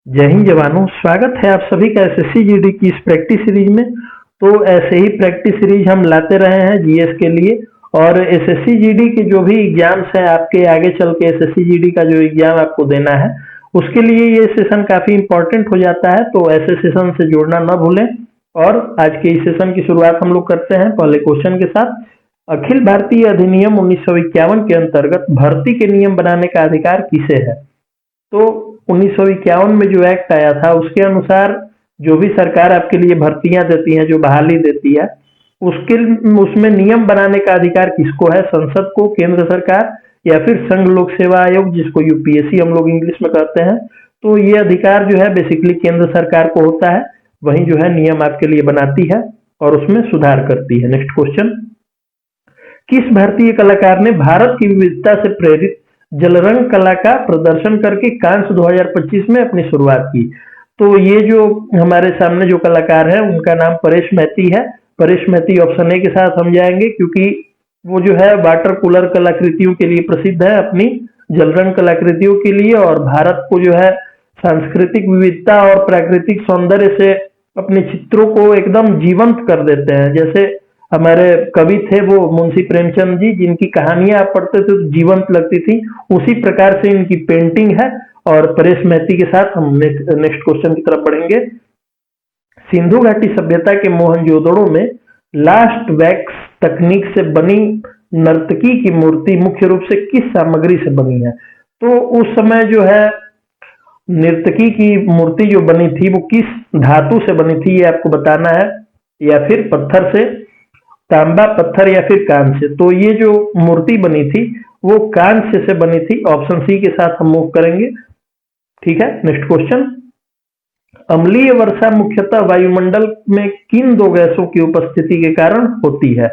जय हिंद जवानों, स्वागत है आप सभी का एसएससी जीडी की इस प्रैक्टिस सीरीज में। तो ऐसे ही प्रैक्टिस सीरीज हम लाते रहे हैं जीएस के लिए। और एसएससी जीडी के जो भी एग्जाम्स हैं आपके आगे चल के एसएससी जीडी का जो एग्जाम आपको देना है उसके लिए ये सेशन काफी इंपॉर्टेंट हो जाता है, तो ऐसे सेशन से जुड़ना न भूलें। और आज के इस सेशन की शुरुआत हम लोग करते हैं पहले क्वेश्चन के साथ। अखिल भारतीय अधिनियम 1951 के अंतर्गत भर्ती के नियम बनाने का अधिकार किसे है? तो 1951 में जो एक्ट आया था उसके अनुसार जो भी सरकार आपके लिए भर्तियां देती है, जो बहाली देती है, उसके उसमें नियम बनाने का अधिकार किसको है? संसद को, केंद्र सरकार, या फिर संघ लोक सेवा आयोग जिसको यूपीएससी हम लोग इंग्लिश में कहते हैं। तो ये अधिकार जो है बेसिकली केंद्र सरकार को होता है, वही जो है नियम आपके लिए बनाती है और उसमें सुधार करती है। नेक्स्ट क्वेश्चन, किस भारतीय कलाकार ने भारत की विविधता से प्रेरित जलरंग कला का प्रदर्शन करके कांस 2025 में अपनी शुरुआत की? तो ये जो हमारे सामने जो कलाकार है उनका नाम परेश मैती है। परेश मैती ऑप्शन ए के साथ हम जाएंगे, क्योंकि वो जो है वाटर कूलर कलाकृतियों के लिए प्रसिद्ध है, अपनी जलरंग कलाकृतियों के लिए, और भारत को जो है सांस्कृतिक विविधता और प्राकृतिक सौंदर्य से अपने चित्रों को एकदम जीवंत कर देते हैं। जैसे हमारे कवि थे वो मुंशी प्रेमचंद जी, जिनकी कहानियां आप पढ़ते थे तो जीवंत लगती थी, उसी प्रकार से इनकी पेंटिंग है। और परेश मैती के साथ हम नेक्स्ट क्वेश्चन की तरफ बढ़ेंगे। सिंधु घाटी सभ्यता के मोहनजोदड़ो में लास्ट वैक्स तकनीक से बनी नर्तकी की मूर्ति मुख्य रूप से किस सामग्री से बनी है? तो उस समय जो है नर्तकी की मूर्ति जो बनी थी वो किस धातु से बनी थी ये आपको बताना है, या फिर पत्थर से, तांबा, पत्थर, या फिर कांस्य। तो ये जो मूर्ति बनी थी वो कांस्य से बनी थी। ऑप्शन सी के साथ हम मूव करेंगे। ठीक है, नेक्स्ट क्वेश्चन, अम्लीय वर्षा मुख्यतः वायुमंडल में किन दो गैसों की उपस्थिति के कारण होती है?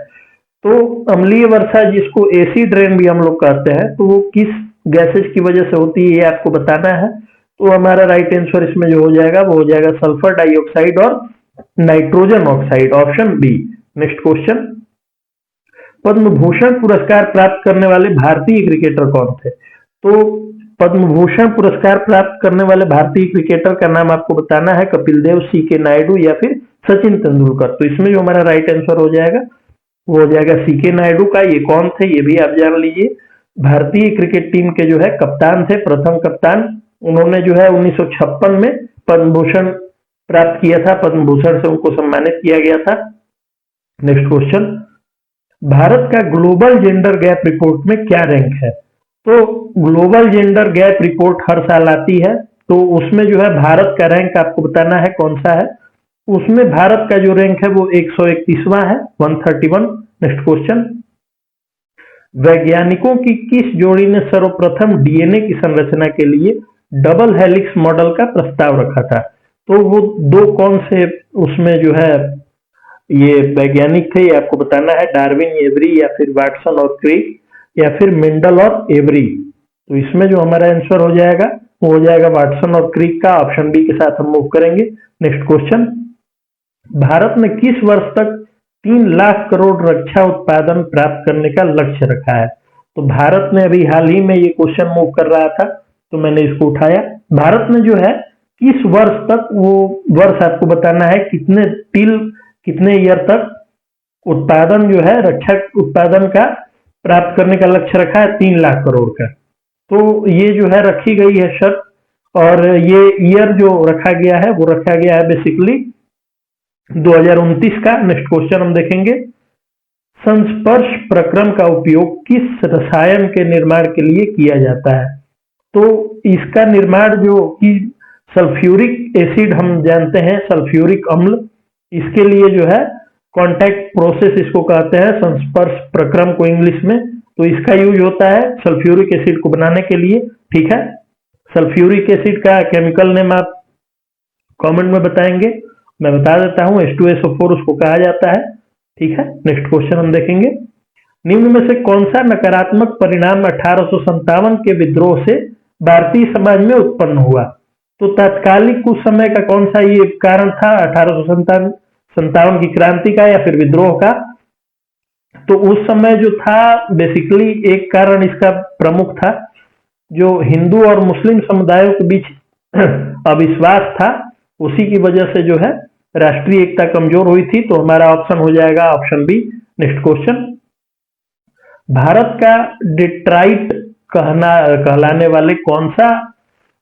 तो अम्लीय वर्षा जिसको एसिड रेन भी हम लोग कहते हैं, तो वो किस गैसेज की वजह से होती है ये आपको बताना है। तो हमारा राइट आंसर इसमें जो हो जाएगा वो हो जाएगा सल्फर डाइऑक्साइड और nitrogen oxide, option B. Next question, Padma Bhushan पुरस्कार प्राप्त करने वाले भारतीय क्रिकेटर कौन थे? तो पद्म भूषण पुरस्कार प्राप्त करने वाले भारतीय क्रिकेटर का नाम आपको बताना है, कपिल देव, सीके नायडू, या फिर सचिन तेंदुलकर। तो इसमें जो हमारा राइट आंसर हो जाएगा वो हो जाएगा सीके नायडू का। ये कौन थे ये भी आप जान लीजिए। भारतीय क्रिकेट टीम के जो है कप्तान थे, प्रथम कप्तान। उन्होंने जो है 1956 में पद्म भूषण प्राप्त किया था, पद्म भूषण से उनको सम्मानित किया गया था। नेक्स्ट क्वेश्चन, भारत का ग्लोबल जेंडर गैप रिपोर्ट में क्या रैंक है? तो ग्लोबल जेंडर गैप रिपोर्ट हर साल आती है, तो उसमें जो है भारत का रैंक आपको बताना है कौन सा है। उसमें भारत का जो रैंक है वो 131वां है, 131। नेक्स्ट क्वेश्चन, वैज्ञानिकों की किस जोड़ी ने सर्वप्रथम डीएनए की संरचना के लिए डबल हेलिक्स मॉडल का प्रस्ताव रखा था? तो वो दो कौन से उसमें जो है ये वैज्ञानिक थे ये आपको बताना है, डार्विन, एवरी, या फिर वाटसन और क्रिक, या फिर मेंडल और एवरी। तो इसमें जो हमारा आंसर हो जाएगा वो हो जाएगा वाटसन और क्रिक का, ऑप्शन बी के साथ हम मूव करेंगे। नेक्स्ट क्वेश्चन, भारत ने किस वर्ष तक 3 लाख करोड़ रक्षा उत्पादन प्राप्त करने का लक्ष्य रखा है? तो भारत ने अभी हाल ही में ये क्वेश्चन मूव कर रहा था तो मैंने इसको उठाया। भारत ने जो है किस वर्ष तक, वो वर्ष आपको बताना है, कितने ईयर तक उत्पादन जो है रक्षा उत्पादन का प्राप्त करने का लक्ष्य रखा है, 3 लाख करोड़ का। तो ये जो है रखी गई है शर्त, और ये ईयर जो रखा गया है वो रखा गया है बेसिकली 2029 का। नेक्स्ट क्वेश्चन हम देखेंगे, संस्पर्श प्रक्रम का उपयोग किस रसायन के निर्माण के लिए किया जाता है? तो इसका निर्माण जो कि सल्फ्यूरिक एसिड हम जानते हैं, सल्फ्यूरिक अम्ल, इसके लिए जो है कांटेक्ट प्रोसेस इसको कहते हैं, संस्पर्श प्रक्रम को इंग्लिश में। तो इसका यूज होता है सल्फ्यूरिक एसिड को बनाने के लिए। ठीक है, सल्फ्यूरिक एसिड का केमिकल नेम आप कमेंट में बताएंगे, मैं बता देता हूं, H2SO4 उसको कहा जाता है। ठीक है, नेक्स्ट क्वेश्चन हम देखेंगे, निम्न में से कौन सा नकारात्मक परिणाम 1857 के विद्रोह से भारतीय समाज में उत्पन्न हुआ? तो तात्कालिक उस समय का कौन सा ये कारण था 1857 की क्रांति का या फिर विद्रोह का? तो उस समय जो था बेसिकली एक कारण इसका प्रमुख था, जो हिंदू और मुस्लिम समुदायों के बीच अविश्वास था, उसी की वजह से जो है राष्ट्रीय एकता कमजोर हुई थी। तो हमारा ऑप्शन हो जाएगा option B. Next question, Bharat का डिट्राइट कहलाने वाले कौन सा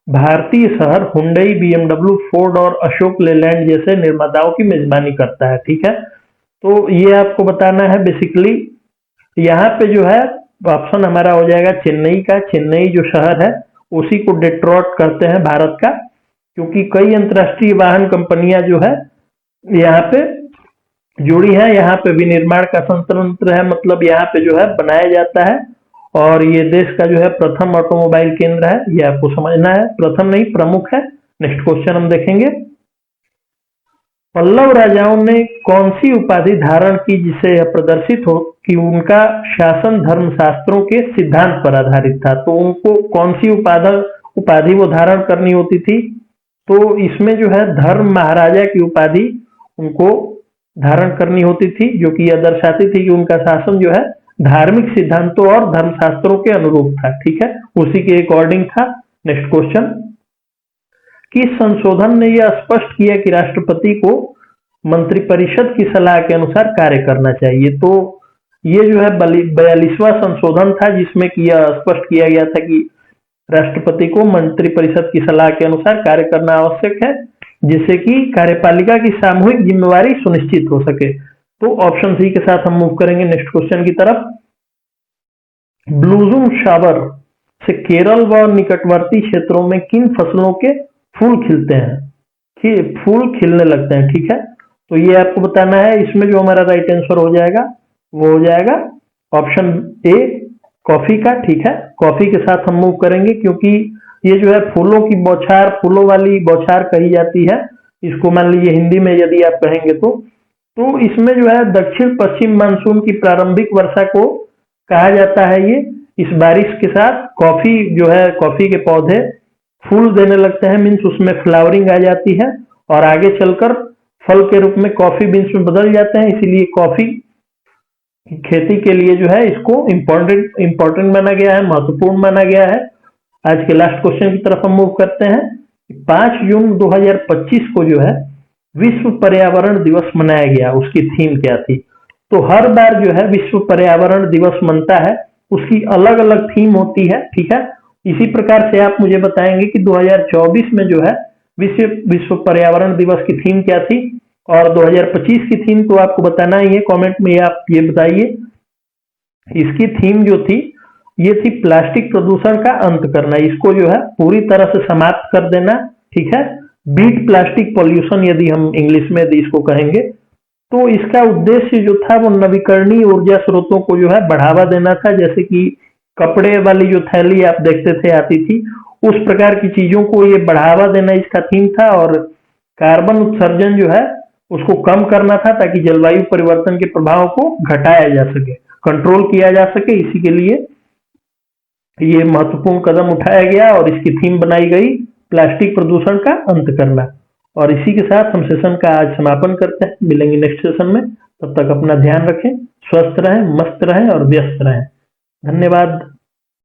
भारतीय शहर हुंडई, बीएमडब्ल्यू, फोर्ड और अशोक लेलैंड जैसे निर्माताओं की मेजबानी करता है? ठीक है, तो ये आपको बताना है बेसिकली। यहाँ पे जो है ऑप्शन हमारा हो जाएगा चेन्नई का। चेन्नई जो शहर है उसी को डेट्रॉइट करते हैं भारत का, क्योंकि कई अंतर्राष्ट्रीय वाहन कंपनियां जो है यहाँ पे जुड़ी है। यहाँ पे विनिर्माण का संयंत्र है, मतलब यहाँ पे जो है बनाया जाता है, और ये देश का जो है प्रथम ऑटोमोबाइल केंद्र है। ये आपको समझना है, प्रथम नहीं प्रमुख है। नेक्स्ट क्वेश्चन हम देखेंगे, पल्लव राजाओं ने कौन सी उपाधि धारण की जिससे यह प्रदर्शित हो कि उनका शासन धर्मशास्त्रों के सिद्धांत पर आधारित था? तो उनको कौन सी उपाधि वो धारण करनी होती थी? तो इसमें जो है धर्म महाराजा की उपाधि उनको धारण करनी होती थी, जो कि यह दर्शाती थी कि उनका शासन जो है धार्मिक सिद्धांतों और धर्मशास्त्रों के अनुरूप था। ठीक है, उसी के अकॉर्डिंग था। नेक्स्ट क्वेश्चन, किस संशोधन ने यह स्पष्ट किया कि राष्ट्रपति को मंत्रिपरिषद की सलाह के अनुसार कार्य करना चाहिए? तो ये जो है 42वां संशोधन था, जिसमें कि यह स्पष्ट किया गया था कि राष्ट्रपति को मंत्रिपरिषद की सलाह के अनुसार कार्य करना आवश्यक है, जिससे कि कार्यपालिका की सामूहिक जिम्मेवारी सुनिश्चित हो सके। तो ऑप्शन सी के साथ हम मूव करेंगे नेक्स्ट क्वेश्चन की तरफ। ब्लूजूम शावर से केरल व निकटवर्ती क्षेत्रों में किन फसलों के फूल खिलते हैं, फूल खिलने लगते हैं? ठीक है, तो ये आपको बताना है। इसमें जो हमारा राइट आंसर हो जाएगा वो हो जाएगा ऑप्शन ए, कॉफी का। ठीक है, कॉफी के साथ हम मूव करेंगे, क्योंकि ये जो है फूलों की बौछार, फूलों वाली बौछार कही जाती है इसको, मान लीजिए हिंदी में यदि आप कहेंगे तो इसमें जो है दक्षिण पश्चिम मानसून की प्रारंभिक वर्षा को कहा जाता है। ये इस बारिश के साथ कॉफी जो है, कॉफी के पौधे फूल देने लगते हैं, मीन्स उसमें फ्लावरिंग आ जाती है और आगे चलकर फल के रूप में कॉफी बीन्स में बदल जाते हैं। इसीलिए कॉफी खेती के लिए जो है इसको इम्पोर्टेंट माना गया है, महत्वपूर्ण माना गया है। आज के लास्ट क्वेश्चन की तरफ हम मूव करते हैं। 5 जून 2025 को जो है विश्व पर्यावरण दिवस मनाया गया, उसकी थीम क्या थी? तो हर बार जो है विश्व पर्यावरण दिवस मनता है, उसकी अलग अलग थीम होती है। ठीक है, इसी प्रकार से आप मुझे बताएंगे कि 2024 में जो है विश्व पर्यावरण दिवस की थीम क्या थी, और 2025 की थीम तो आपको बताना ही है, कमेंट में आप ये बताइए। इसकी थीम जो थी ये थी प्लास्टिक प्रदूषण का अंत करना, इसको जो है पूरी तरह से समाप्त कर देना। ठीक है, बीट प्लास्टिक पॉल्यूशन यदि हम इंग्लिश में इसको कहेंगे। तो इसका उद्देश्य जो था वो नवीकरणीय ऊर्जा स्रोतों को जो है बढ़ावा देना था, जैसे कि कपड़े वाली जो थैली आप देखते थे आती थी, उस प्रकार की चीजों को ये बढ़ावा देना इसका थीम था। और कार्बन उत्सर्जन जो है उसको कम करना था, ताकि जलवायु परिवर्तन के प्रभाव को घटाया जा सके, कंट्रोल किया जा सके। इसी के लिए ये महत्वपूर्ण कदम उठाया गया और इसकी थीम बनाई गई प्लास्टिक प्रदूषण का अंत करना। और इसी के साथ हम सेशन का आज समापन करते हैं, मिलेंगे नेक्स्ट सेशन में। तब तक अपना ध्यान रखें, स्वस्थ रहें, मस्त रहें और व्यस्त रहें। धन्यवाद।